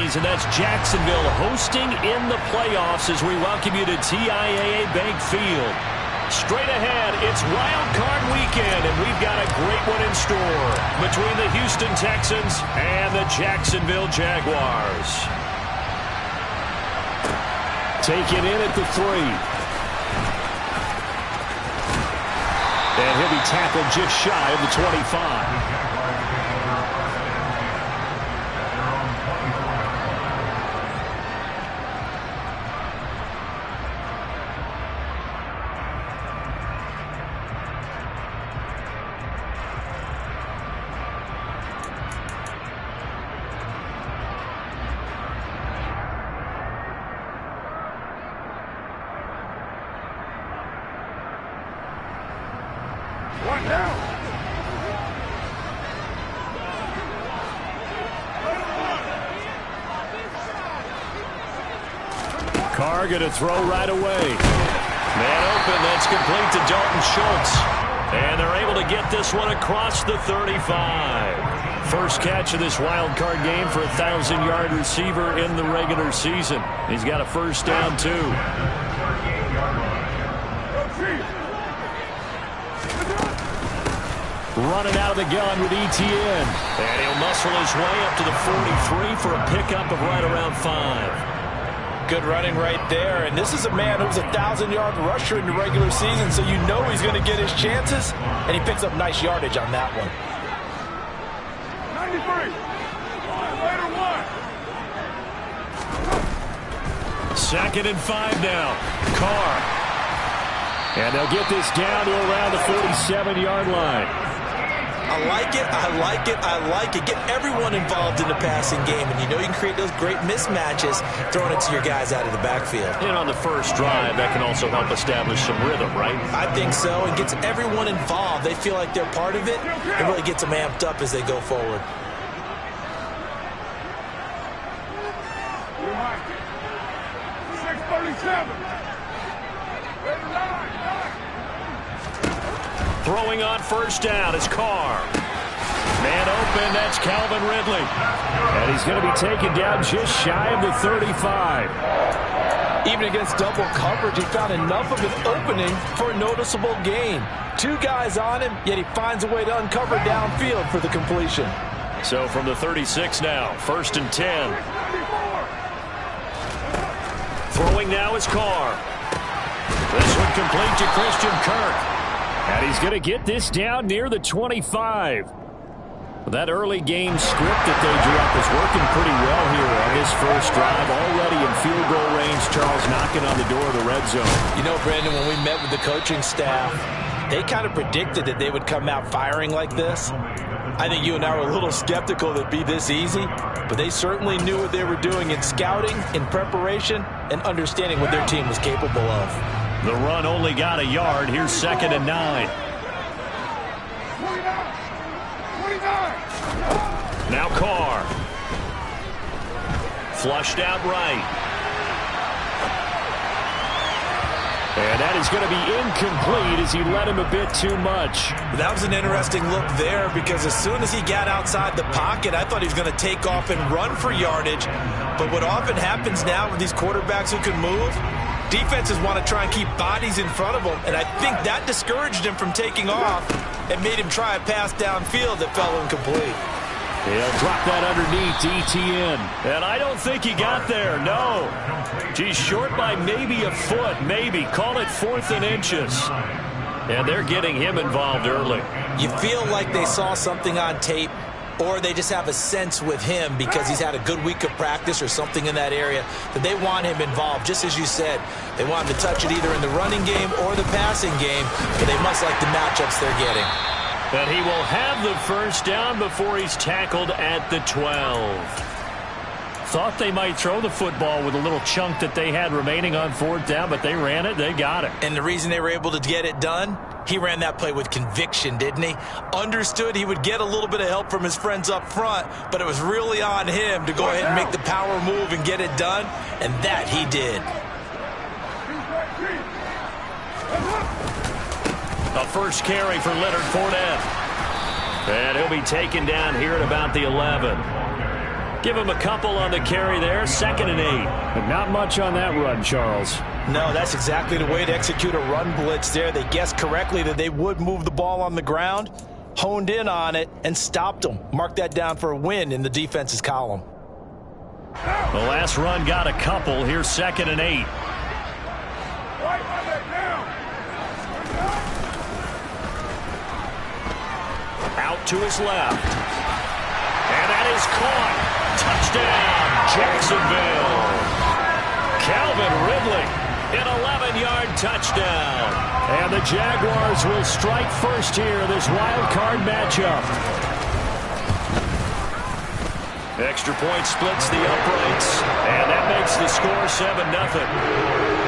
season. That's Jacksonville hosting in the playoffs as we welcome you to TIAA Bank Field. Straight ahead, it's Wild Card Weekend, and we've got a great one in store between the Houston Texans and the Jacksonville Jaguars. Taken in at the 3. And he'll be tackled just shy of the 25. Carr going to throw right away. Man open, that's complete to Dalton Schultz. And they're able to get this one across the 35. First catch of this wild card game for a 1,000-yard receiver in the regular season. He's got a first down, too. Running out of the gun with Etienne. And he'll muscle his way up to the 43 for a pickup of right around 5. Good running right there. And this is a man who's a 1,000-yard rusher in the regular season, so you know he's going to get his chances. And he picks up nice yardage on that one. 93. Second and 5 now. Carr. And they'll get this down to around the 47-yard line. I like it, I like it, I like it. Get everyone involved in the passing game, and you know you can create those great mismatches throwing it to your guys out of the backfield. And on the first drive, that can also help establish some rhythm, right? I think so, and gets everyone involved. They feel like they're part of it. It really gets them amped up as they go forward. Throwing on first down is Carr. Man open, that's Calvin Ridley. And he's going to be taken down just shy of the 35. Even against double coverage, he found enough of an opening for a noticeable gain. 2 guys on him, yet he finds a way to uncover downfield for the completion. So from the 36 now, first and 10. Throwing now is Carr. This one complete to Christian Kirk. And he's going to get this down near the 25. That early game script that they drew up is working pretty well here on this first drive. Already in field goal range, Charles knocking on the door of the red zone. You know, Brandon, when we met with the coaching staff, they kind of predicted that they would come out firing like this. I think you and I were a little skeptical that it'd be this easy, but they certainly knew what they were doing in scouting, in preparation, and understanding what their team was capable of. The run only got a yard. Here's second and 9. Now Carr. Flushed out right. And that is going to be incomplete as he led him a bit too much. That was an interesting look there because as soon as he got outside the pocket, I thought he was going to take off and run for yardage. But what often happens now with these quarterbacks who can move, defenses want to try and keep bodies in front of them, and I think that discouraged him from taking off and made him try a pass downfield that fell incomplete. He'll drop that underneath to Etienne. And I don't think he got there, no. He's short by maybe a foot, maybe. Call it 4th and inches. And they're getting him involved early. You feel like they saw something on tape, or they just have a sense with him because he's had a good week of practice or something in that area that they want him involved. Just as you said, they want him to touch it either in the running game or the passing game, but they must like the matchups they're getting. And he will have the first down before he's tackled at the 12. Thought they might throw the football with a little chunk that they had remaining on 4th down, but they ran it, they got it. And the reason they were able to get it done, he ran that play with conviction, didn't he? Understood he would get a little bit of help from his friends up front, but it was really on him to go ahead and make the power move and get it done, and that he did. A first carry for Leonard Fournette. And he'll be taken down here at about the 11. Give him a couple on the carry there, 2nd and 8. But not much on that run, Charles. No, that's exactly the way to execute a run blitz there. They guessed correctly that they would move the ball on the ground, honed in on it, and stopped them. Mark that down for a win in the defense's column. The last run got a couple. Here's 2nd and 8. Out to his left. And that is caught. Touchdown, Jacksonville. Calvin Ridley, an 11-yard touchdown. And the Jaguars will strike first here, this wild card matchup. Extra point splits the uprights, and that makes the score 7-0.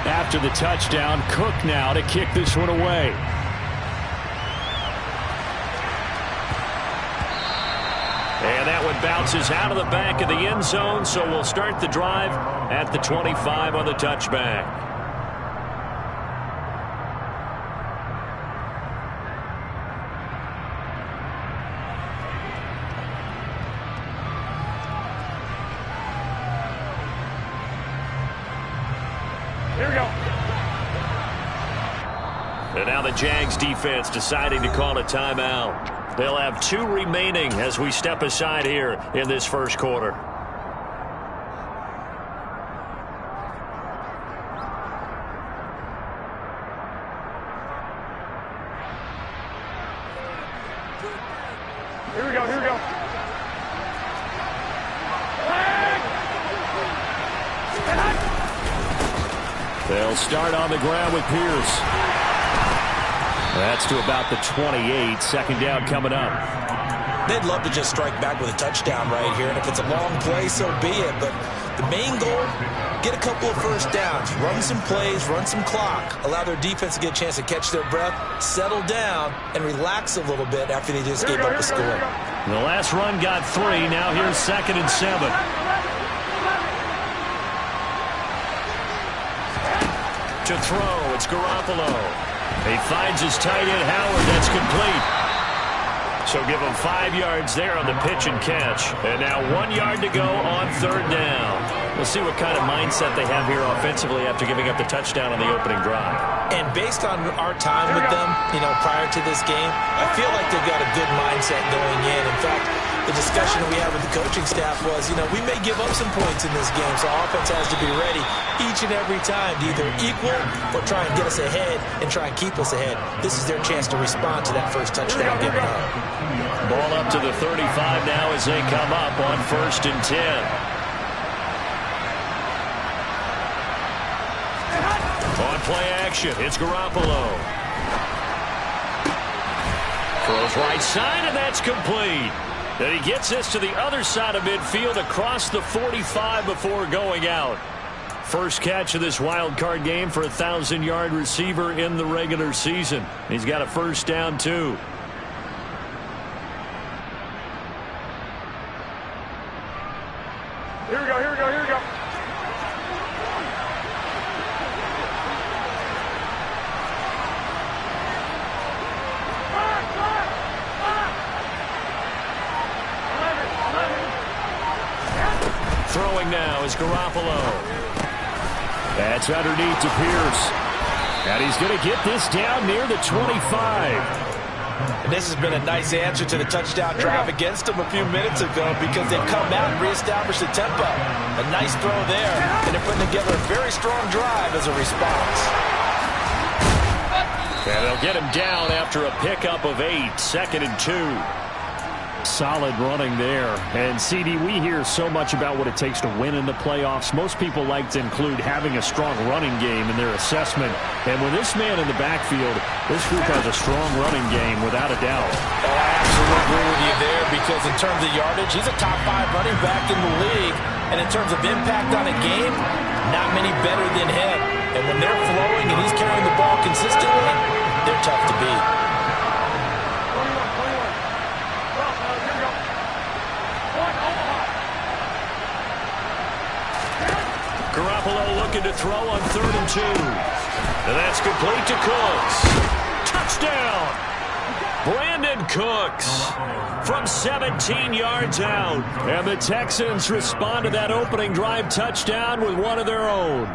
After the touchdown, Cook now to kick this one away. And that one bounces out of the back of the end zone, so we'll start the drive at the 25 on the touchback. Here we go. And now the Jags defense deciding to call a timeout. They'll have 2 remaining as we step aside here in this first quarter. Here we go, here we go. They'll start on the ground with Pierce. That's to about the 28. 2nd down coming up. They'd love to just strike back with a touchdown right here, and if it's a long play, so be it. But the main goal, get a couple of first downs, run some plays, run some clock, allow their defense to get a chance to catch their breath, settle down, and relax a little bit after they just gave up a score. The last run got 3. Now here's 2nd and 7. To throw, it's Garoppolo. He finds his tight end, Howard. That's complete. So give him 5 yards there on the pitch and catch. And now 1 yard to go on 3rd down. We'll see what kind of mindset they have here offensively after giving up the touchdown on the opening drive. And based on our time with them, prior to this game, I feel like they've got a good mindset going in. In fact, the discussion that we had with the coaching staff was, we may give up some points in this game, so offense has to be ready each and every time to either equal or try and get us ahead and try and keep us ahead. This is their chance to respond to that first touchdown given up. Ball up to the 35 now as they come up on 1st and 10. On play action, it's Garoppolo. Throws right side, and that's complete. Then he gets this to the other side of midfield across the 45 before going out. First catch of this wild card game for a 1,000-yard receiver in the regular season. He's got a first down, too. Here we go, here we go, here we go. Throwing now is Garoppolo. That's underneath to Pierce. And he's going to get this down near the 25. And this has been a nice answer to the touchdown drive against them a few minutes ago because they've come out and reestablished the tempo. A nice throw there, and they're putting together a very strong drive as a response. And they'll get him down after a pickup of 8, 2nd and 2. Solid running there. And CD, we hear so much about what it takes to win in the playoffs. Most people like to include having a strong running game in their assessment. And with this man in the backfield, this group has a strong running game without a doubt. Oh, I absolutely agree with you there because in terms of yardage, he's a top 5 running back in the league. And in terms of impact on a game, not many better than him. And when they're flowing and he's carrying the ball consistently, they're tough to beat. Garoppolo looking to throw on 3rd and 2. And that's complete to Cooks. Touchdown! Brandon Cooks from 17 yards out. And the Texans respond to that opening drive touchdown with one of their own.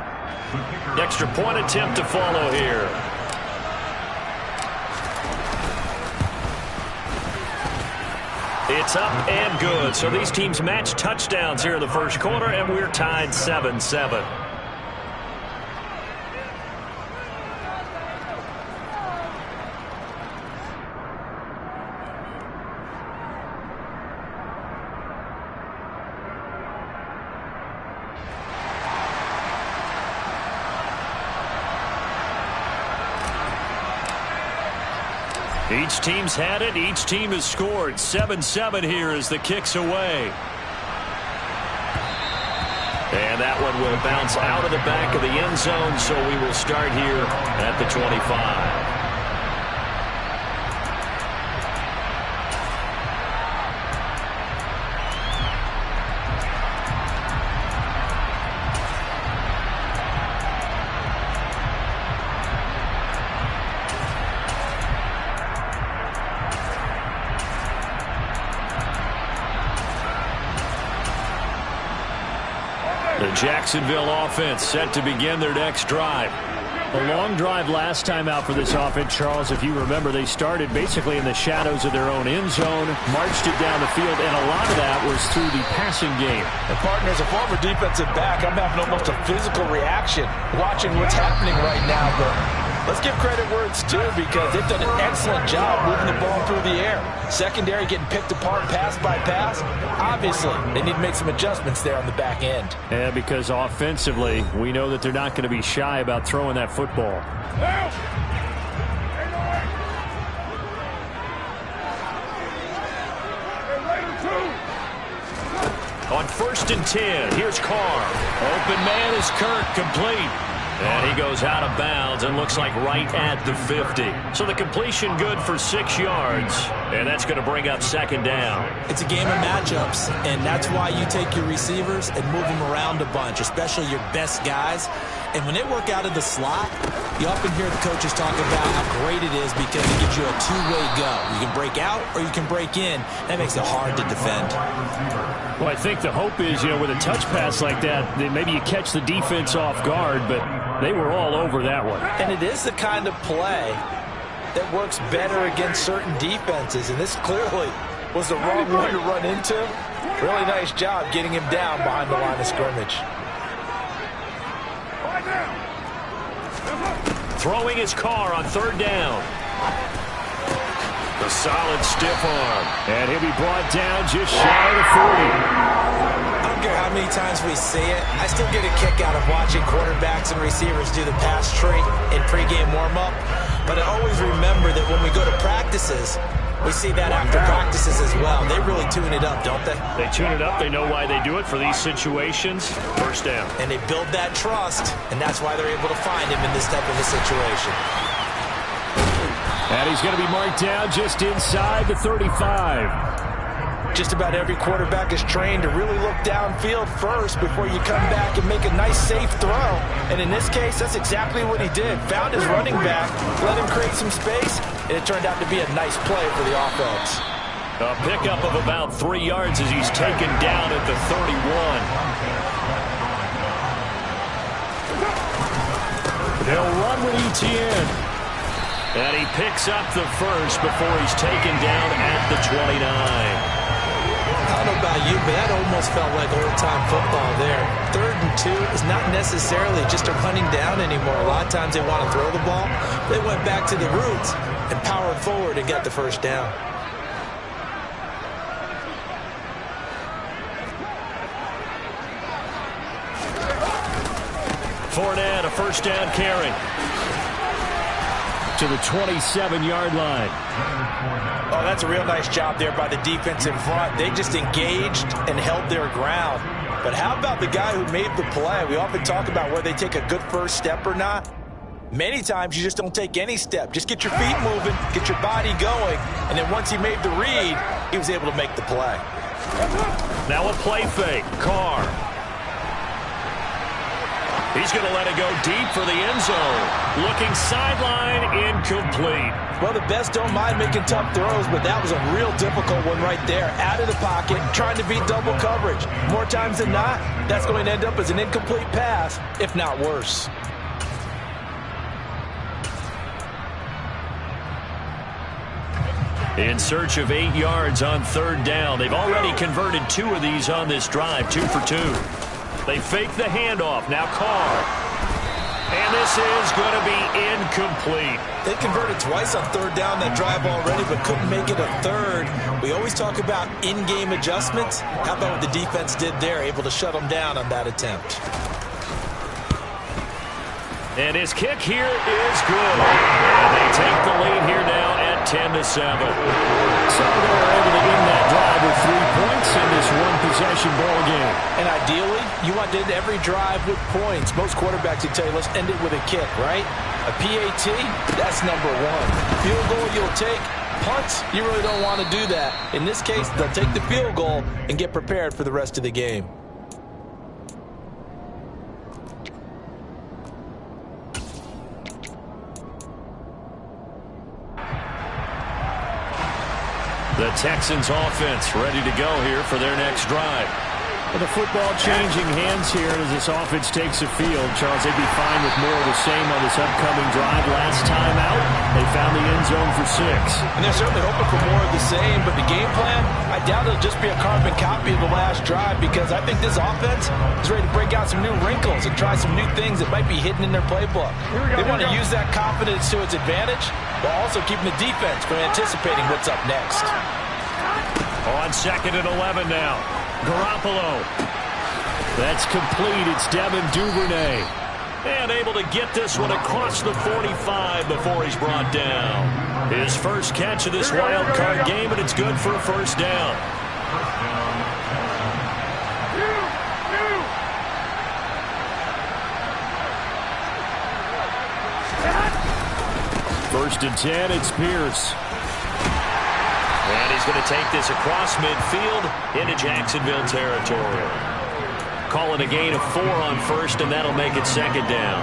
Extra point attempt to follow here. It's up and good. So these teams match touchdowns here in the first quarter, and we're tied 7-7. Each team's had it. Each team has scored. 7-7 here as the kick's away. And that one will bounce out of the back of the end zone, so we will start here at the 25. The Jacksonville offense set to begin their next drive. A long drive last time out for this offense, Charles. If you remember, they started basically in the shadows of their own end zone, marched it down the field, and a lot of that was through the passing game. And partner, as a former defensive back, I'm having almost a physical reaction watching what's happening right now. But let's give credit where it's due, because they've done an excellent job moving the ball through the air. Secondary getting picked apart pass by pass. Obviously, they need to make some adjustments there on the back end. Yeah, because offensively, we know that they're not going to be shy about throwing that football. On 1st and 10, here's Carr. Open man is Kirk, complete. And he goes out of bounds and looks like right at the 50. So the completion good for 6 yards. And that's going to bring up 2nd down. It's a game of matchups, and that's why you take your receivers and move them around a bunch, especially your best guys. And when they work out of the slot, you often hear the coaches talk about how great it is because it gives you a two-way go. You can break out or you can break in. That makes it hard to defend. Well, I think the hope is, with a touch pass like that, that maybe you catch the defense off guard, but they were all over that one. And it is the kind of play that works better against certain defenses, and this clearly was the wrong one to run into. Really nice job getting him down behind the line of scrimmage. Throwing his Carr on 3rd down. A solid stiff arm. And he'll be brought down just shy of the 40. I don't care how many times we see it. I still get a kick out of watching quarterbacks and receivers do the pass tree in pregame warm-up. But I always remember that when we go to practices, we see that after practices as well. They really tune it up, don't they? They tune it up. They know why they do it for these situations. 1st down. And they build that trust, and that's why they're able to find him in this type of a situation. And he's going to be marked down just inside the 35. Just about every quarterback is trained to really look downfield first before you come back and make a nice, safe throw. And in this case, that's exactly what he did. Found his running back, let him create some space, and it turned out to be a nice play for the offense. A pickup of about 3 yards as he's taken down at the 31. They'll run with Etienne. And he picks up the first before he's taken down at the 29. I don't know about you, but that almost felt like old-time football there. 3rd and 2 is not necessarily just a running down anymore. A lot of times they want to throw the ball. They went back to the roots and powered forward and got the 1st down. Fournette, a 1st down carry to the 27-yard line. Oh, that's a real nice job there by the defense in front. They just engaged and held their ground. But how about the guy who made the play? We often talk about whether they take a good first step or not. Many times you just don't take any step. Just get your feet moving, get your body going, and then once he made the read, he was able to make the play. Now a play fake. Carr. He's going to let it go deep for the end zone. Looking sideline, incomplete. Well, the best don't mind making tough throws, but that was a real difficult one right there. Out of the pocket, trying to beat double coverage. More times than not, that's going to end up as an incomplete pass, if not worse. In search of 8 yards on third down. They've already converted 2 of these on this drive, 2 for 2. They fake the handoff. Now Carr. And this is going to be incomplete. They converted twice on third down that drive already, but couldn't make it a third. We always talk about in-game adjustments. How about what the defense did there, able to shut them down on that attempt. And his kick here is good. And they take the lead here now at 10-7. So they were able to end that drive with 3 points in this one-possession ball game. And ideally, you want to end every drive with points. Most quarterbacks would tell you, let's end it with a kick, right? A PAT, that's number 1. Field goal you'll take. Punts, you really don't want to do that. In this case, they'll take the field goal and get prepared for the rest of the game. The Texans offense ready to go here for their next drive. With the football changing hands here as this offense takes the field. Charles, they'd be fine with more of the same on this upcoming drive. Last time out, they found the end zone for 6. And they're certainly hoping for more of the same, but the game plan, I doubt it'll just be a carbon copy of the last drive, because I think this offense is ready to break out some new wrinkles and try some new things that might be hidden in their playbook. They want to use that confidence to its advantage, while also keeping the defense from anticipating what's up next. On 2nd and 11 now. Garoppolo. That's complete. It's Devin Duvernay. And able to get this one across the 45 before he's brought down. His first catch of this wild card game, and it's good for a first down. First and 10, it's Pierce. And he's going to take this across midfield into Jacksonville territory. Calling a gain of 4 on first, and that'll make it 2nd down.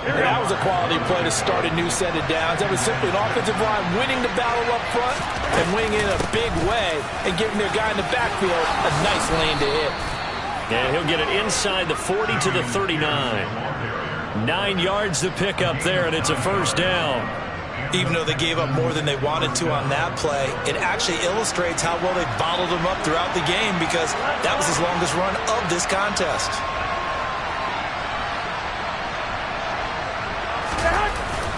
That was a quality play to start a new set of downs. That was simply an offensive line winning the battle up front and winning in a big way and giving their guy in the backfield a nice lane to hit. And he'll get it inside the 40 to the 39. 9 yards to pick up there, and it's a first down. Even though they gave up more than they wanted to on that play, it actually illustrates how well they bottled them up throughout the game, because that was his longest run of this contest.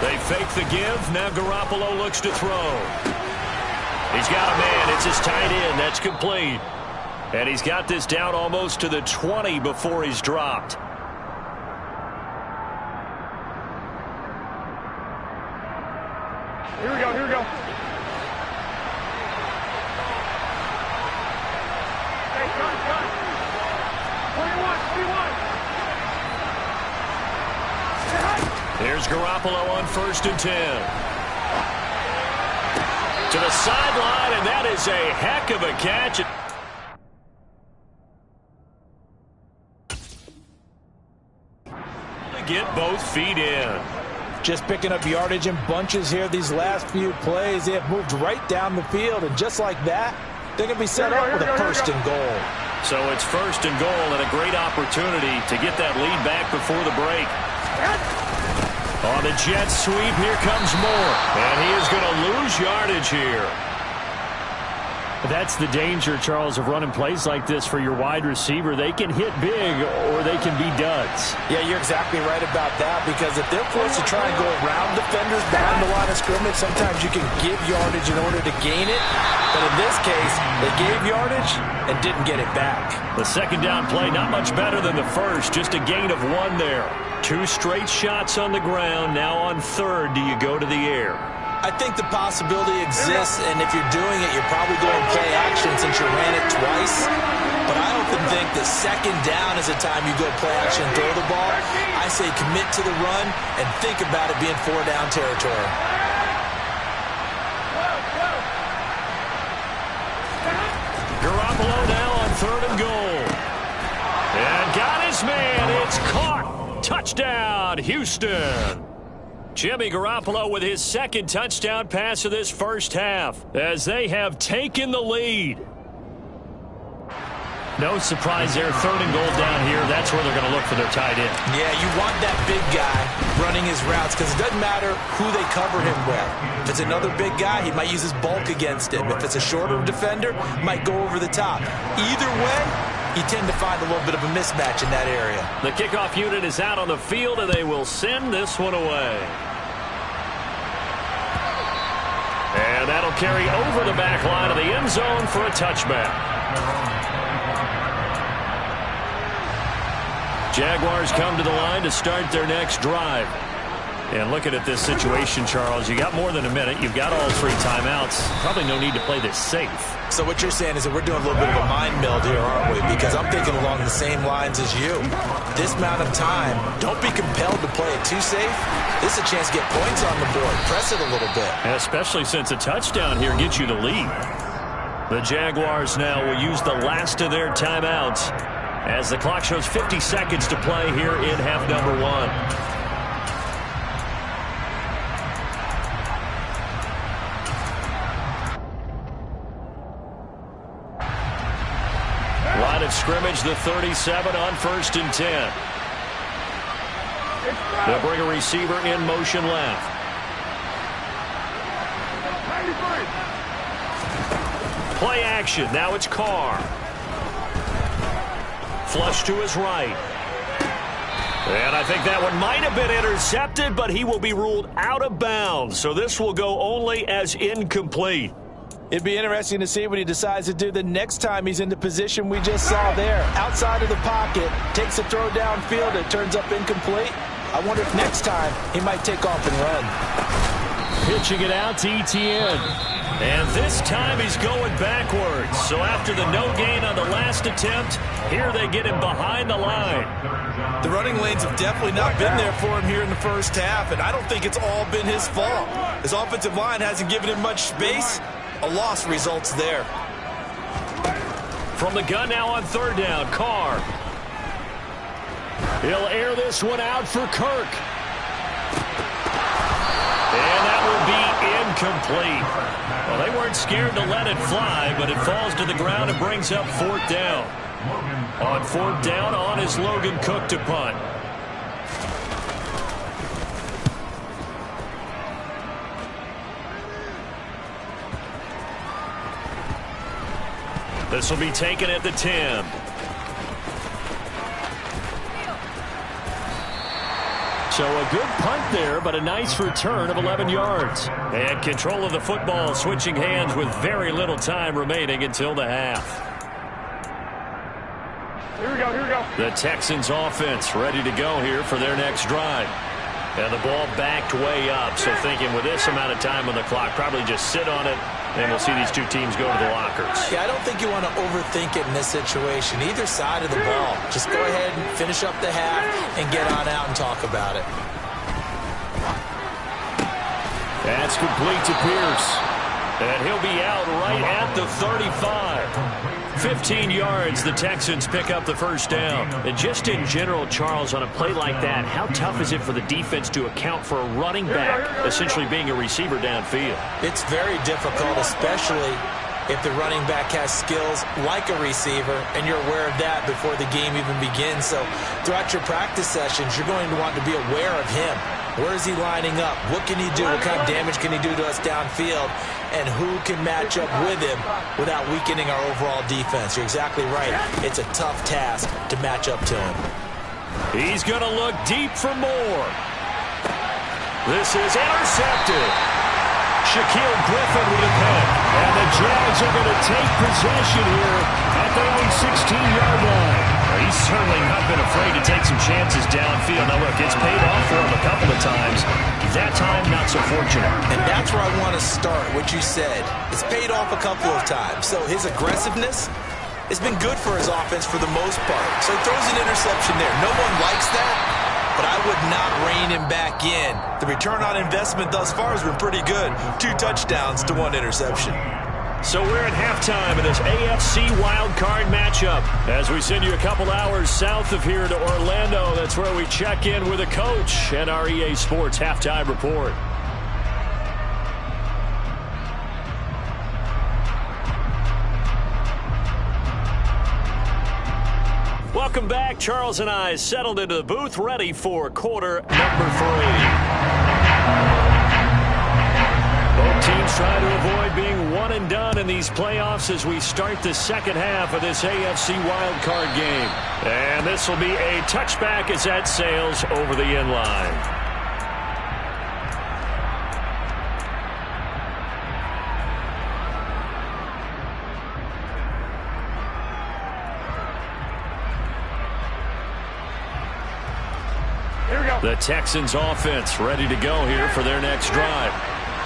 They fake the give. Now Garoppolo looks to throw. He's got a man. It's his tight end. That's complete. And he's got this down almost to the 20 before he's dropped. Here we go, here we go. Hey, gun. 21. Here's Garoppolo on 1st and 10. To the sideline, and that is a heck of a catch. Get both feet in. Just picking up yardage in bunches here these last few plays. They have moved right down the field, and just like that, they're going to be set up with a 1st and goal. So it's 1st and goal, and a great opportunity to get that lead back before the break. On the jet sweep, here comes Moore. And he is going to lose yardage here. That's the danger, Charles, of running plays like this for your wide receiver. They can hit big or they can be duds. Yeah, you're exactly right about that, because if they're forced to try and go around defenders behind the line of scrimmage, sometimes you can give yardage in order to gain it. But in this case, they gave yardage and didn't get it back. The 2nd down play, not much better than the first. Just a gain of 1 there. 2 straight shots on the ground. Now on 3rd, do you go to the air? I think the possibility exists, and if you're doing it, you're probably going play action since you ran it twice. But I often think the 2nd down is the time you go play action and throw the ball. I say commit to the run and think about it being 4-down territory. Garoppolo now on 3rd and goal. And got his man. It's caught. Touchdown. Touchdown, Houston. Jimmy Garoppolo with his second touchdown pass of this first half as they have taken the lead. No surprise there, 3rd and goal down here. That's where they're going to look for their tight end. Yeah, you want that big guy running his routes because it doesn't matter who they cover him with. If it's another big guy, he might use his bulk against him. If it's a shorter defender, might go over the top. Either way, you tend to find a little bit of a mismatch in that area. The kickoff unit is out on the field, and they will send this one away. And that'll carry over the back line of the end zone for a touchback. Jaguars come to the line to start their next drive. And looking at this situation, Charles, you got more than a minute. You've got all 3 timeouts. Probably no need to play this safe. So what you're saying is that we're doing a little bit of a mind meld here, aren't we? Because I'm thinking along the same lines as you. This amount of time, don't be compelled to play it too safe. This is a chance to get points on the board. Press it a little bit. And especially since a touchdown here gets you the lead. The Jaguars now will use the last of their timeouts as the clock shows 50 seconds to play here in half number 1. Line of scrimmage, the 37 on 1st and 10. They'll bring a receiver in motion left. Play action. Now it's Carr. Flush to his right. And I think that one might have been intercepted, but he will be ruled out of bounds. So this will go only as incomplete. It'd be interesting to see what he decides to do the next time he's in the position we just saw there. Outside of the pocket, takes a throw downfield, it turns up incomplete. I wonder if next time he might take off and run. Pitching it out to Etienne. And this time he's going backwards. So after the no gain on the last attempt, here they get him behind the line. The running lanes have definitely not been there for him here in the first half, and I don't think it's all been his fault. His offensive line hasn't given him much space. A loss results there. From the gun now on 3rd down, Carr. He'll air this one out for Kirk. And that will be incomplete. Well, they weren't scared to let it fly, but it falls to the ground and brings up 4th down. On 4th down, on is Logan Cook to punt. This will be taken at the 10. So a good punt there, but a nice return of 11 yards. And control of the football, switching hands with very little time remaining until the half. Here we go, here we go. The Texans offense ready to go here for their next drive. And the ball backed way up, so thinking with this amount of time on the clock, probably just sit on it, and we'll see these 2 teams go to the lockers. Yeah, I don't think you want to overthink it in this situation. Either side of the ball. Just go ahead and finish up the half and get on out and talk about it. That's complete to Pierce. And he'll be out right at the 35. 15 yards, the Texans pick up the first down. And just in general, Charles, on a play like that, how tough is it for the defense to account for a running back essentially being a receiver downfield? It's very difficult, especially if the running back has skills like a receiver, and you're aware of that before the game even begins. So throughout your practice sessions, you're going to want to be aware of him. Where is he lining up? What can he do? What kind of damage can he do to us downfield? And who can match up with him without weakening our overall defense? You're exactly right. It's a tough task to match up to him. He's going to look deep for more. This is intercepted. Shaquille Griffin with a pick. And the Jags are going to take possession here at their own 16-yard line. He's certainly not been afraid to take some chances downfield. Now, look, it's paid off for him a couple of times. That time, not so fortunate. And that's where I want to start, what you said. It's paid off a couple of times. So his aggressiveness has been good for his offense for the most part. So he throws an interception there. No one likes that, but I would not rein him back in. The return on investment thus far has been pretty good. 2 touchdowns to 1 interception. So we're at halftime in this AFC wildcard matchup. As we send you a couple hours south of here to Orlando, that's where we check in with a coach and our EA Sports halftime report. Welcome back. Charles and I settled into the booth, ready for quarter number 3. Both teams try to avoid being one and done in these playoffs as we start the second half of this AFC wildcard game. And this will be a touchback as that sails over the end line. Here we go. The Texans offense ready to go here for their next drive.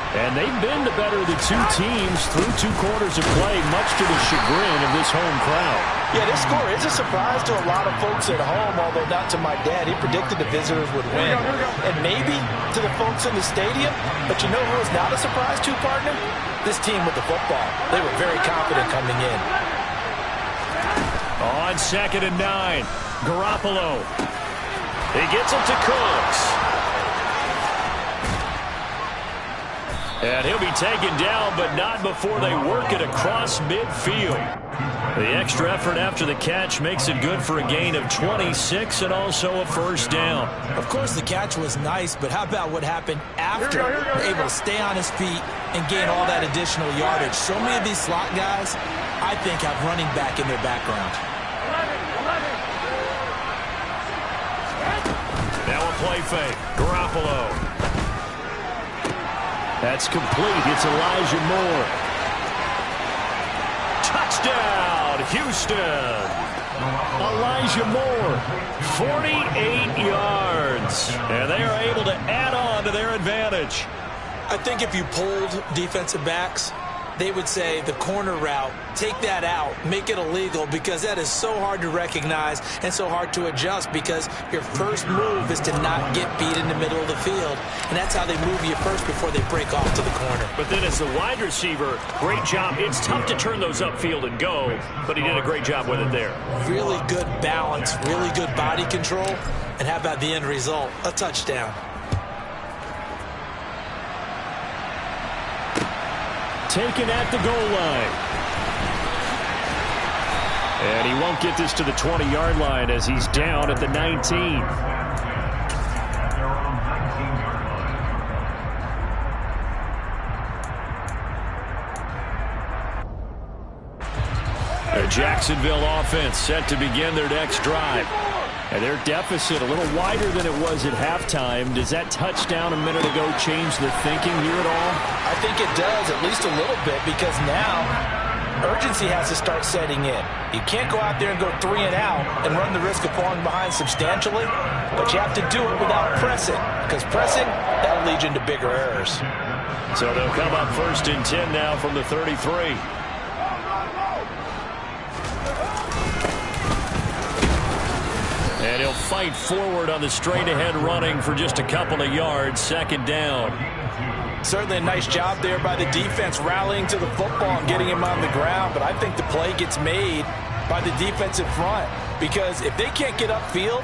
And they've been the better of the two teams through 2 quarters of play, much to the chagrin of this home crowd. Yeah, this score is a surprise to a lot of folks at home, although not to my dad. He predicted the visitors would win. And maybe to the folks in the stadium. But you know who is not a surprise to, partner? This team with the football. They were very confident coming in. On 2nd and 9, Garoppolo. He gets it to Cooks. And he'll be taken down, but not before they work it across midfield. The extra effort after the catch makes it good for a gain of 26 and also a first down. Of course, the catch was nice, but how about what happened after? Able to stay on his feet and gain all that additional yardage. So many of these slot guys, I think, have running back in their background. Now a play fake. Garoppolo. That's complete. It's Elijah Moore. Touchdown, Houston. Elijah Moore, 48 yards. And they are able to add on to their advantage. I think if you polled defensive backs, they would say the corner route, take that out, make it illegal, because that is so hard to recognize and so hard to adjust, because your first move is to not get beat in the middle of the field. And that's how they move you first before they break off to the corner. But then as the wide receiver, great job. It's tough to turn those upfield and go, but he did a great job with it there. Really good balance, really good body control. And how about the end result? A touchdown. Taken at the goal line. And he won't get this to the 20-yard line as he's down at the 19. The Jacksonville offense set to begin their next drive. And their deficit a little wider than it was at halftime. Does that touchdown a minute ago change the thinking here at all? I think it does, at least a little bit, because now urgency has to start setting in. You can't go out there and go 3 and out and run the risk of falling behind substantially, but you have to do it without pressing, because pressing, that'll lead you into bigger errors. So they'll come up 1st and 10 now from the 33. And he'll fight forward on the straight-ahead running for just a couple of yards, 2nd down. Certainly a nice job there by the defense rallying to the football and getting him on the ground, but I think the play gets made by the defensive front, because if they can't get upfield,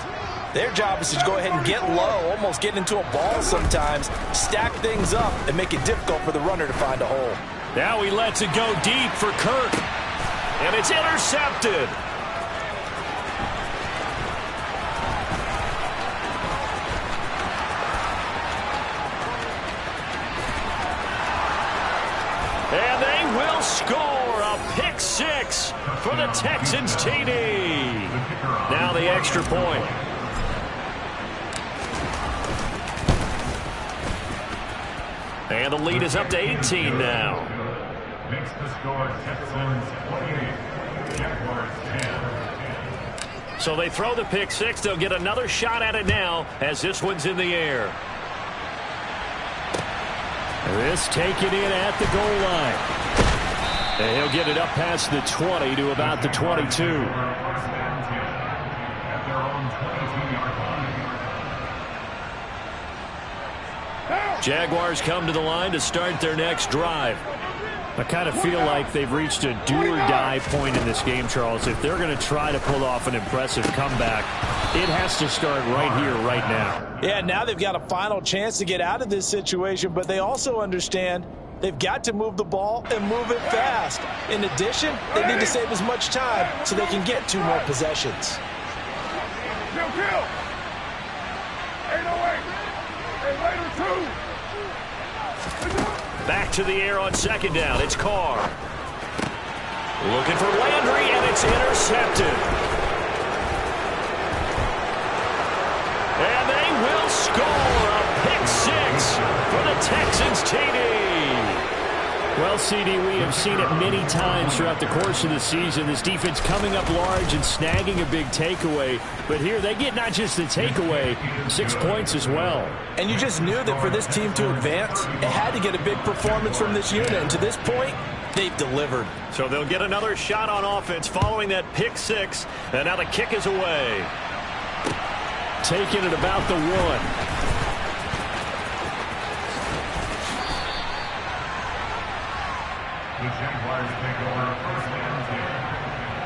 their job is to go ahead and get low, almost get into a ball sometimes, stack things up, and make it difficult for the runner to find a hole. Now he lets it go deep for Kirk, and it's intercepted. And they will score a pick 6 for the Texans TD. Now the extra point. And the lead is up to 18 now. Makes the score Texans 28, Jaguars 10. So they throw the pick 6. They'll get another shot at it now as this one's in the air. This taken in at the goal line. And he'll get it up past the 20 to about the 22. Jaguars come to the line to start their next drive. I kind of feel like they've reached a do-or-die point in this game, Charles. If they're going to try to pull off an impressive comeback, it has to start right here, right now. Yeah, now they've got a final chance to get out of this situation, but they also understand they've got to move the ball and move it fast. In addition, they need to save as much time so they can get 2 more possessions. Kill. 808. And later 2. Back to the air on second down. It's Carr. Looking for Landry, and it's intercepted. And they will score a pick 6 for the Texans TD. Well, CD, we have seen it many times throughout the course of the season. This defense coming up large and snagging a big takeaway. But here they get not just the takeaway, 6 points as well. And you just knew that for this team to advance, it had to get a big performance from this unit. And to this point, they've delivered. So they'll get another shot on offense following that pick 6. And now the kick is away. Taking it about the 1. The Jaguars take over first and 10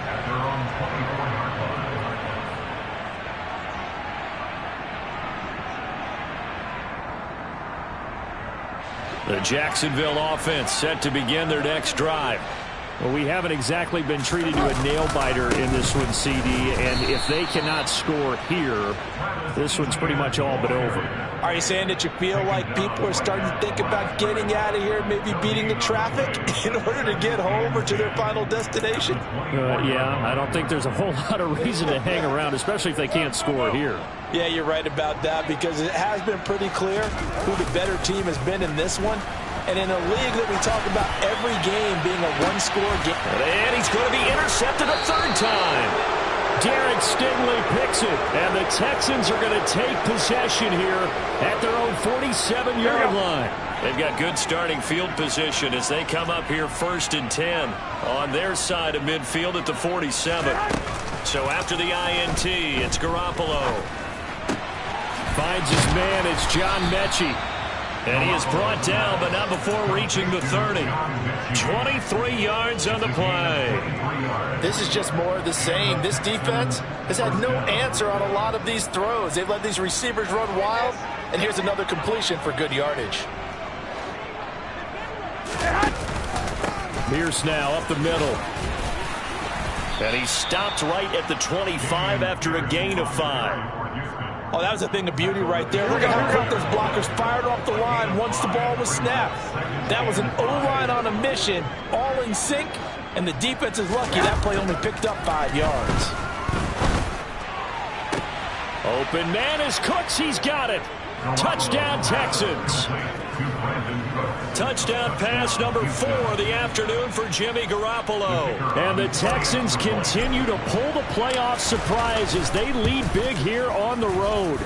at their own 24-yard line. The Jacksonville offense set to begin their next drive. Well, we haven't exactly been treated to a nail-biter in this one, CD, and if they cannot score here, this one's pretty much all but over. Are you saying that you feel like people are starting to think about getting out of here, maybe beating the traffic in order to get home or to their final destination? Yeah, I don't think there's a whole lot of reason to hang around, especially if they can't score here. Yeah, you're right about that, because it has been pretty clear who the better team has been in this one. And in a league that we talk about every game being a one-score game. And he's going to be intercepted a 3rd time. Derek Stingley picks it, and the Texans are going to take possession here at their own 47-yard line. They've got good starting field position as they come up here 1st and 10 on their side of midfield at the 47. So after the INT, it's Garoppolo. Finds his man, it's John Mechie. And he is brought down, but not before reaching the 30. 23 yards on the play. This is just more of the same. This defense has had no answer on a lot of these throws. They've let these receivers run wild, and here's another completion for good yardage. Pierce now up the middle. And he stopped right at the 25 after a gain of 5. Oh, that was a thing of beauty right there. Look at how quick those blockers fired off the line once the ball was snapped. That was an O-line on a mission, all in sync, and the defense is lucky that play only picked up 5 yards. Open man is Cooks. He's got it. Touchdown, Texans. Touchdown pass number 4 of the afternoon for Jimmy Garoppolo. And the Texans continue to pull the playoff surprise as they lead big here on the road.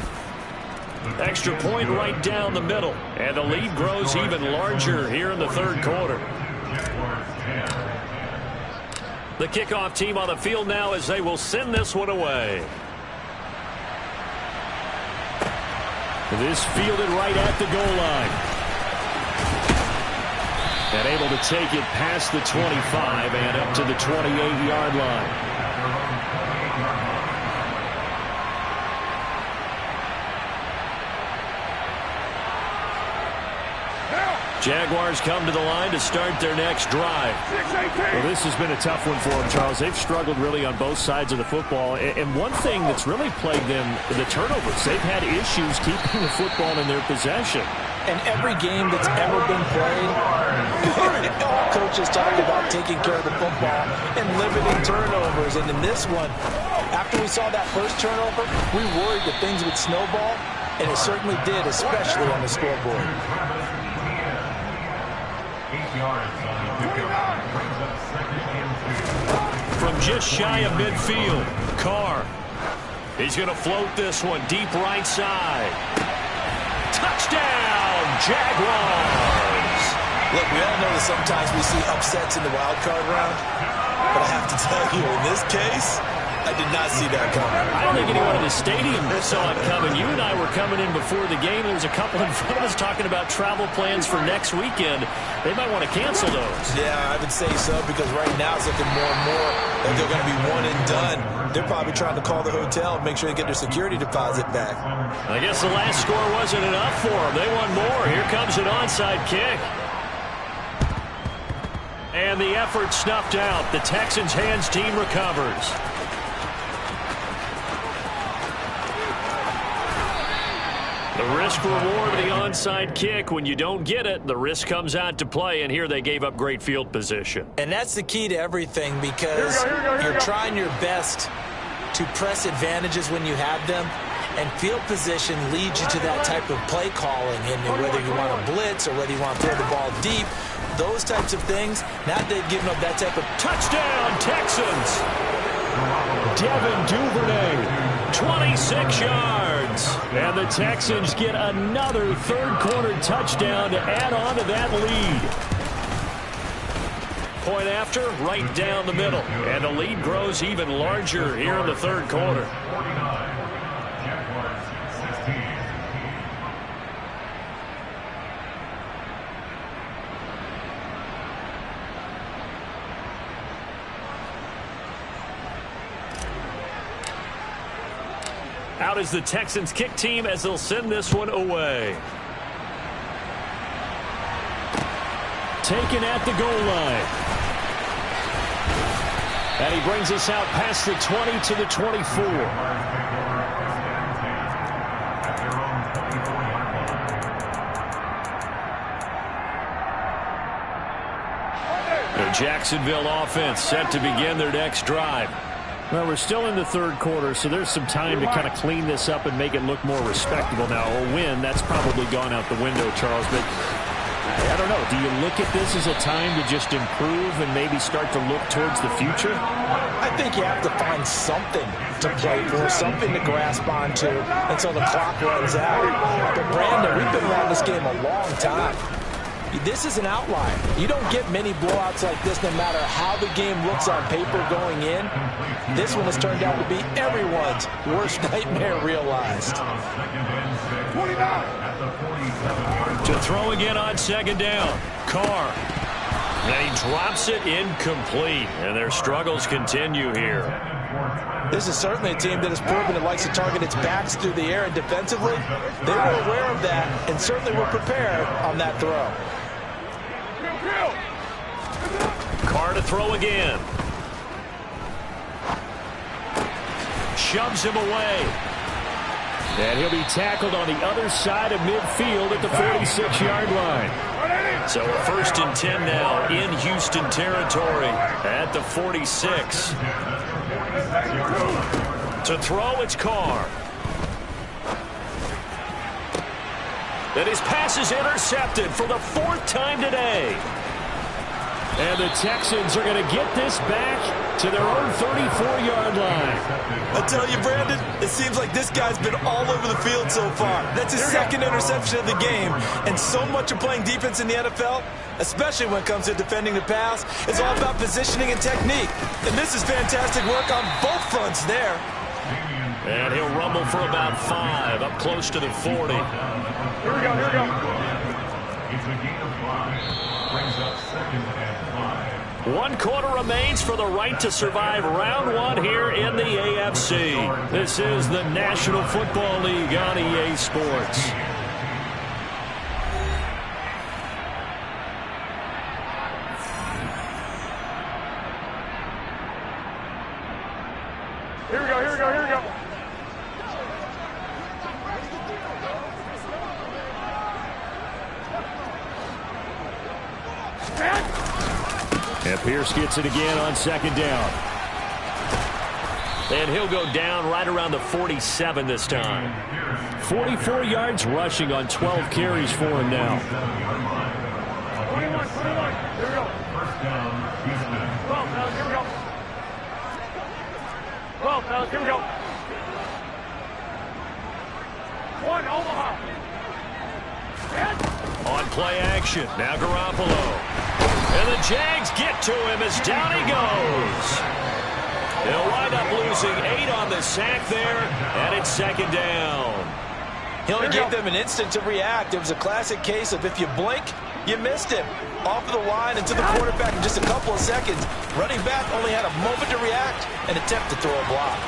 Extra point right down the middle. And the lead grows even larger here in the 3rd quarter. The kickoff team on the field now as they will send this one away. This fielded right at the goal line. And able to take it past the 25 and up to the 28-yard line. Jaguars come to the line to start their next drive. Well, this has been a tough one for them, Charles. They've struggled really on both sides of the football. And one thing that's really plagued them, the turnovers. They've had issues keeping the football in their possession. And every game that's ever been played, all coaches talk about taking care of the football and limiting turnovers. And in this one, after we saw that first turnover, we worried that things would snowball, and it certainly did, especially on the scoreboard. From just shy of midfield, Carr. He's going to float this one deep right side. Touchdown, Jaguars! Look, we all know that sometimes we see upsets in the wild card round, but I have to tell you, in this case, I did not see that coming. I don't think anyone in the stadium saw it coming. You and I were coming in before the game. There was a couple in front of us talking about travel plans for next weekend. They might want to cancel those. Yeah, I would say so, because right now it's looking more and more like they're going to be one and done. They're probably trying to call the hotel and make sure they get their security deposit back. I guess the last score wasn't enough for them. They want more. Here comes an onside kick. And the effort snuffed out. The Texans' hands team recovers. The risk-reward of the onside kick. When you don't get it, the risk comes out to play, and here they gave up great field position. And that's the key to everything, because you're trying your best to press advantages when you have them, and field position leads you to that type of play calling. And whether you want to blitz or whether you want to throw the ball deep, those types of things, now they've given up that type of touchdown, Texans. Devin Duvernay, 26 yards. And the Texans get another third-quarter touchdown to add on to that lead. Point after, right down the middle. And the lead grows even larger here in the third quarter. Out is the Texans kick team as they'll send this one away. Taken at the goal line. And he brings us out past the 20 to the 24. The Jacksonville offense set to begin their next drive. Well, we're still in the third quarter, so there's some time to kind of clean this up and make it look more respectable now. A win, that's probably gone out the window, Charles. But I don't know. Do you look at this as a time to just improve and maybe start to look towards the future? I think you have to find something to play for, something to grasp onto until the clock runs out. But, Brandon, we've been around this game a long time. This is an outlier. You don't get many blowouts like this no matter how the game looks on paper going in. This one has turned out to be everyone's worst nightmare realized. 29. To throw again on second down. Carr. And he drops it incomplete. And their struggles continue here. This is certainly a team that has proven it likes to target its backs through the air, and defensively, they were aware of that and certainly were prepared on that throw. Carr to throw again. Shoves him away. And he'll be tackled on the other side of midfield at the 46-yard line. So a 1st and 10 now in Houston territory at the 46. To throw, it's Carr. And his pass is intercepted for the 4th time today. And the Texans are going to get this back to their own 34-yard line. I tell you, Brandon, it seems like this guy's been all over the field so far. That's his 2nd interception of the game. And so much of playing defense in the NFL, especially when it comes to defending the pass, is all about positioning and technique. And this is fantastic work on both fronts there. And he'll rumble for about 5, up close to the 40. Here we go, here we go. It's a gain of 5. Brings up 2nd and 5. 1 quarter remains for the right to survive round 1 here in the AFC. This is the National Football League on EA Sports. Here we go, here we go, here we go. And Pierce gets it again on 2nd down. And he'll go down right around the 47 this time. 44 yards rushing on 12 carries for him now. 21, 21. Here we go. 1st down, Houston. 12, fellas, here we go. 12, fellas, here we go. 1, Omaha. On play action, now Garoppolo. And the Jags get to him as down he goes. He'll wind up losing 8 on the sack there, and it's second down. He only gave them an instant to react. It was a classic case of if you blink, you missed him. Off of the line and to the quarterback in just a couple of seconds. Running back only had a moment to react and attempt to throw a block.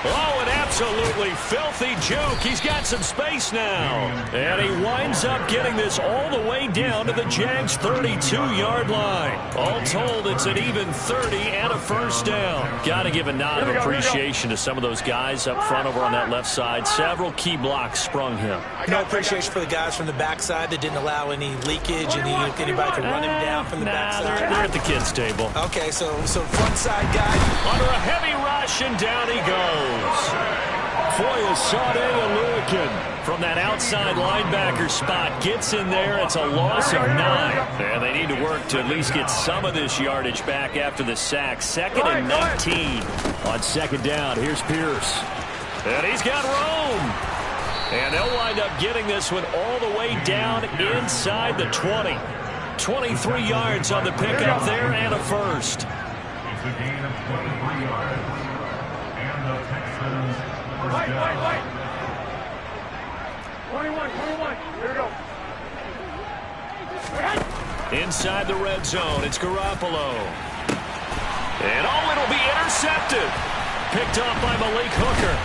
Oh, an absolutely filthy juke. He's got some space now. And he winds up getting this all the way down to the Jags' 32-yard line. All told, it's an even 30 and a first down. Got to give a nod of appreciation to some of those guys up front over on that left side. Several key blocks sprung him. No appreciation for the guys from the backside that didn't allow any leakage and anybody could run him down from the backside. They're at the kids' table. Okay, so front side guy. Under a heavy rush, and down he goes. Foyesade Aluakin from that outside linebacker spot gets in there. It's a loss of 9. And they need to work to at least get some of this yardage back after the sack. Second and 19 on second down. Here's Pierce. And he's got room. And they'll wind up getting this one all the way down inside the 20. 23 yards on the pickup there and a first. It's a gain of 23 yards. And the Texans first down. 21. Here we go. Inside the red zone, it's Garoppolo. And it'll be intercepted. Picked off by Malik Hooker.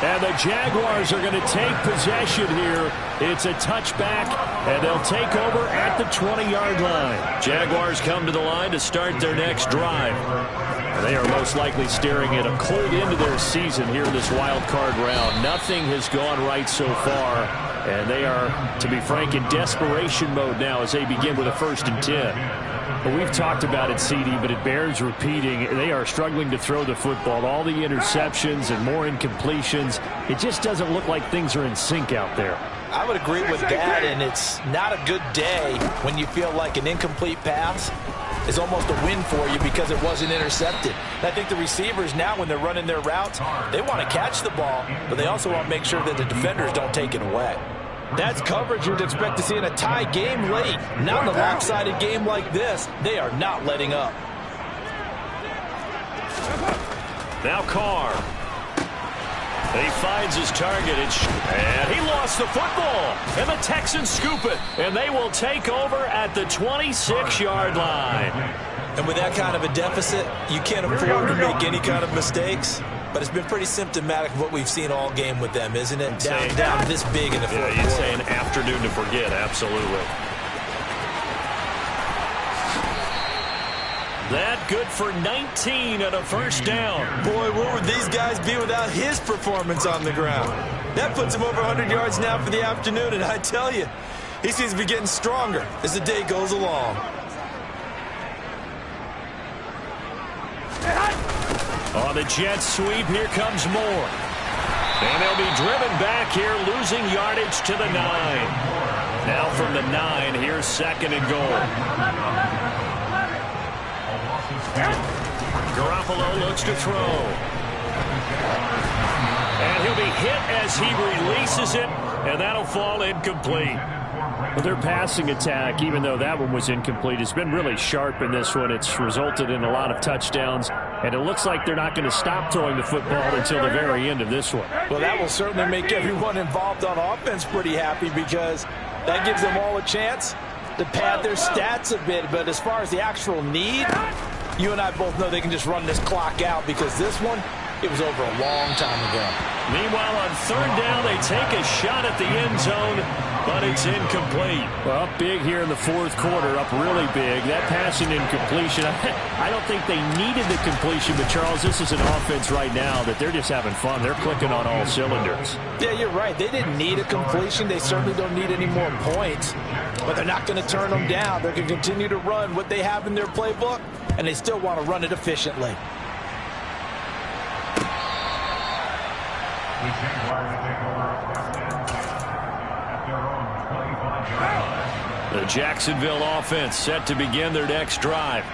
And the Jaguars are going to take possession here. It's a touchback, and they'll take over at the 20-yard line. Jaguars come to the line to start their next drive. They are most likely staring at a cold end to their season here in this wild card round. Nothing has gone right so far, and they are, to be frank, in desperation mode now as they begin with a 1st and 10. Well, we've talked about it, CD, but it bears repeating. They are struggling to throw the football. All the interceptions and more incompletions. It just doesn't look like things are in sync out there. I would agree with that, and it's not a good day when you feel like an incomplete pass is almost a win for you because it wasn't intercepted. And I think the receivers now, when they're running their routes, they want to catch the ball, but they also want to make sure that the defenders don't take it away. That's coverage you'd expect to see in a tie game late. Now in a lopsided game like this, they are not letting up. Now Carr. He finds his target, and he lost the football. And the Texans scoop it, and they will take over at the 26-yard line. And with that kind of a deficit, you can't afford to make any kind of mistakes. But it's been pretty symptomatic of what we've seen all game with them, isn't it? Down this big in the fourth quarter. You'd say an afternoon to forget, absolutely. That good for 19 and a first down. Boy, where would these guys be without his performance on the ground? That puts him over 100 yards now for the afternoon, and I tell you, he seems to be getting stronger as the day goes along. On the jet sweep, here comes Moore. And they'll be driven back here, losing yardage to the 9. Now from the 9, here's 2nd and goal. Garoppolo looks to throw. And he'll be hit as he releases it, and that'll fall incomplete. Well, their passing attack, even though that one was incomplete, has been really sharp in this one. It's resulted in a lot of touchdowns, and it looks like they're not going to stop throwing the football until the very end of this one. Well, that will certainly make everyone involved on offense pretty happy because that gives them all a chance to pad their stats a bit. But as far as the actual need, you and I both know they can just run this clock out because this one, it was over a long time ago. Meanwhile, on 3rd down, they take a shot at the end zone, but it's incomplete. Well, up big here in the 4th quarter, up really big. That passing incompletion, I don't think they needed the completion, but Charles, this is an offense right now that they're just having fun. They're clicking on all cylinders. Yeah, you're right. They didn't need a completion. They certainly don't need any more points, but they're not going to turn them down. They're going to continue to run what they have in their playbook, and they still want to run it efficiently. The Jaguars take over first and 10 at their own 25-yard line. The Jacksonville offense set to begin their next drive.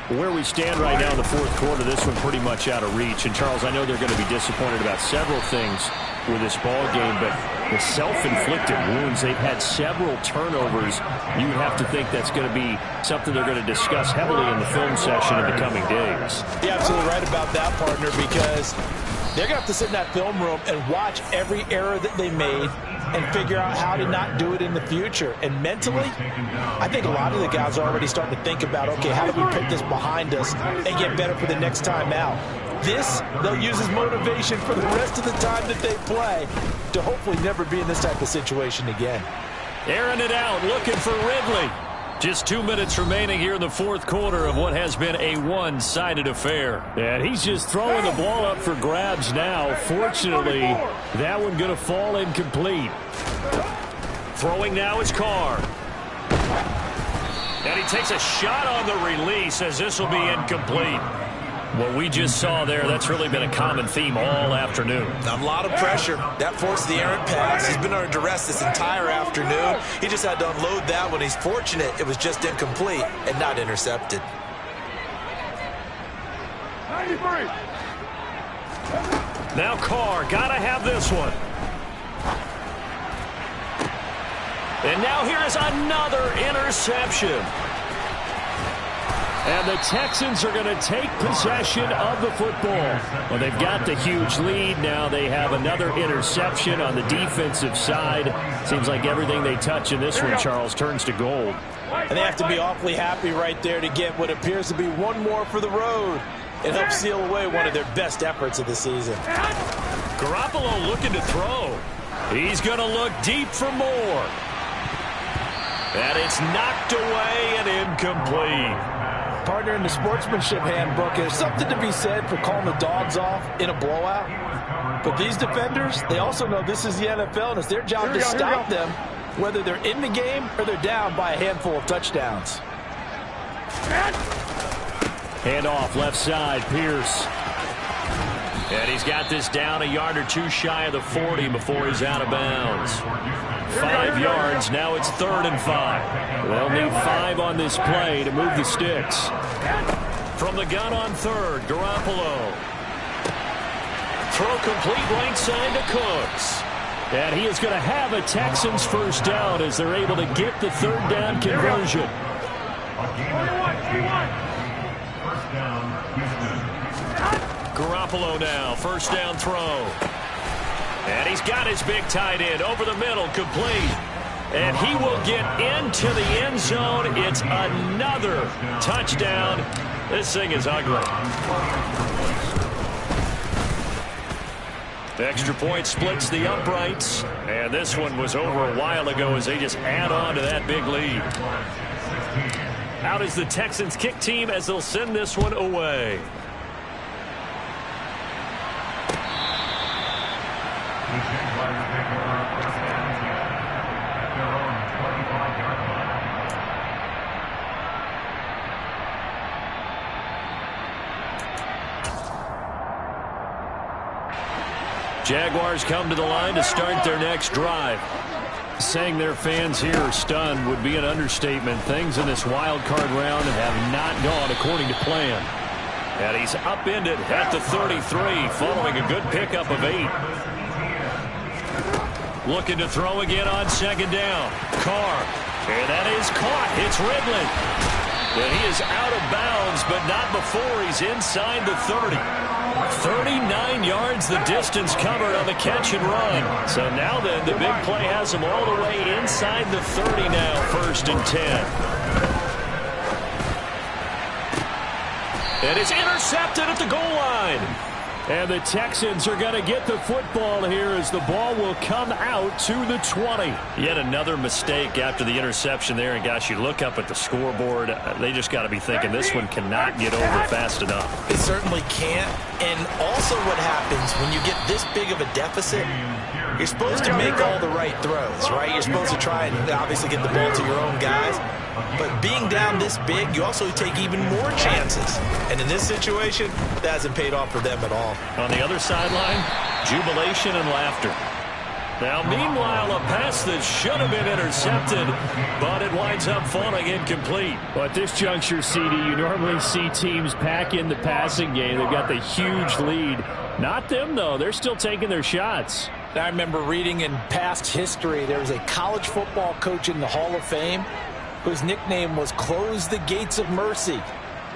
Where we stand right now in the 4th quarter, this one pretty much out of reach. And, Charles, I know they're going to be disappointed about several things. with this ball game, but the self-inflicted wounds, they've had several turnovers. You would have to think that's going to be something they're going to discuss heavily in the film session in the coming days. You're absolutely right about that, partner, because they're going to have to sit in that film room and watch every error that they made and figure out how to not do it in the future. And mentally, I think a lot of the guys are already starting to think about, okay, how do we put this behind us and get better for the next time out? This, they'll use as motivation for the rest of the time that they play to hopefully never be in this type of situation again. Airing it out, looking for Ridley. Just 2 minutes remaining here in the fourth quarter of what has been a one-sided affair. And he's just throwing the ball up for grabs now. Fortunately, that one going to fall incomplete. Throwing now is Carr. And he takes a shot on the release as this will be incomplete. What we just saw there, that's really been a common theme all afternoon. A lot of pressure. That forced the errant pass. He's been under duress this entire afternoon. He just had to unload that one. He's fortunate it was just incomplete and not intercepted. 93. Now Carr, gotta have this one. And now here is another interception. And the Texans are going to take possession of the football. Well, they've got the huge lead. Now they have another interception on the defensive side. Seems like everything they touch in this one, Charles, turns to gold. And they have to be awfully happy right there to get what appears to be one more for the road. It helps seal away one of their best efforts of the season. Garoppolo looking to throw. He's going to look deep for more. And it's knocked away and incomplete. Partner, in the sportsmanship handbook, there's something to be said for calling the dogs off in a blowout. But these defenders, they also know this is the NFL, and it's their job to stop them, whether they're in the game or they're down by a handful of touchdowns. Hand off left side, Pierce. And he's got this down a yard or two shy of the 40 before he's out of bounds. 5 yards, now it's 3rd and 5. They'll need 5 on this play to move the sticks. From the gun on 3rd, Garoppolo. Throw complete right side to Cooks. And he is going to have a Texans first down as they're able to get the 3rd down conversion. First down, Houston. Garoppolo now, first down throw. And he's got his big tight end over the middle, complete. And he will get into the end zone. It's another touchdown. This thing is ugly. The extra point splits the uprights. And this one was over a while ago as they just add on to that big lead. Out is the Texans kick team as they'll send this one away. The Jaguars take over first and 10 at their own 25-yard line. Jaguars come to the line to start their next drive. Saying their fans here are stunned would be an understatement. Things in this wild card round have not gone according to plan. And he's upended at the 33 following a good pickup of 8. Looking to throw again on 2nd down. Carr. And that is caught. It's Ridley. And he is out of bounds, but not before he's inside the 30. 39 yards the distance covered on the catch and run. So now then, the big play has him all the way inside the 30 now, 1st and 10. And it's intercepted at the goal line. And the Texans are going to get the football here as the ball will come out to the 20. Yet another mistake after the interception there. And, gosh, you look up at the scoreboard. They just got to be thinking this one cannot get over fast enough. It certainly can't. And also what happens when you get this big of a deficit, you're supposed to make all the right throws, right? You're supposed to try and obviously get the ball to your own guys. But being down this big, you also take even more chances. And in this situation, that hasn't paid off for them at all. On the other sideline, jubilation and laughter. Now, meanwhile, a pass that should have been intercepted, but it winds up falling incomplete. Well, at this juncture, CD, you normally see teams pack in the passing game. They've got the huge lead. Not them, though. They're still taking their shots. I remember reading in past history, there was a college football coach in the Hall of Fame whose nickname was Close the Gates of Mercy.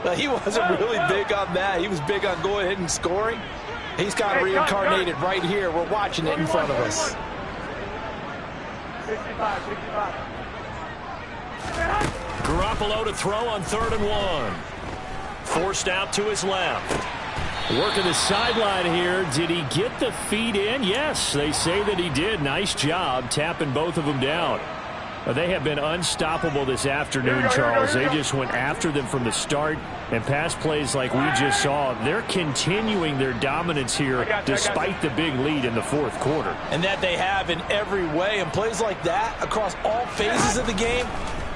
But he wasn't really big on that. He was big on going ahead and scoring. He's got it reincarnated right here. We're watching it in front of us. 65, 65. Garoppolo to throw on 3rd and 1. Forced out to his left. Working the sideline here. Did he get the feet in? Yes, they say that he did. Nice job tapping both of them down. They have been unstoppable this afternoon, Charles. They just went after them from the start, and pass plays like we just saw. They're continuing their dominance here despite the big lead in the 4th quarter. And that they have in every way. And plays like that across all phases of the game,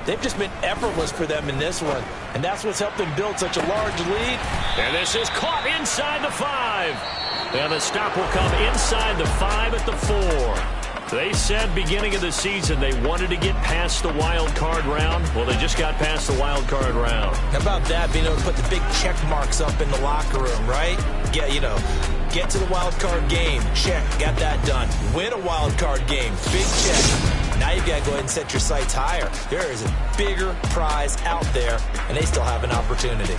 they've just been effortless for them in this one. And that's what's helped them build such a large lead. And this is caught inside the 5. And the stop will come inside the 5 at the 4. They said beginning of the season they wanted to get past the wild card round. Well, they just got past the wild card round. How about that, being able to put the big check marks up in the locker room, right? Yeah, you know, get to the wild card game. Check, got that done. Win a wild card game. Big check. Now you've got to go ahead and set your sights higher. There is a bigger prize out there, and they still have an opportunity.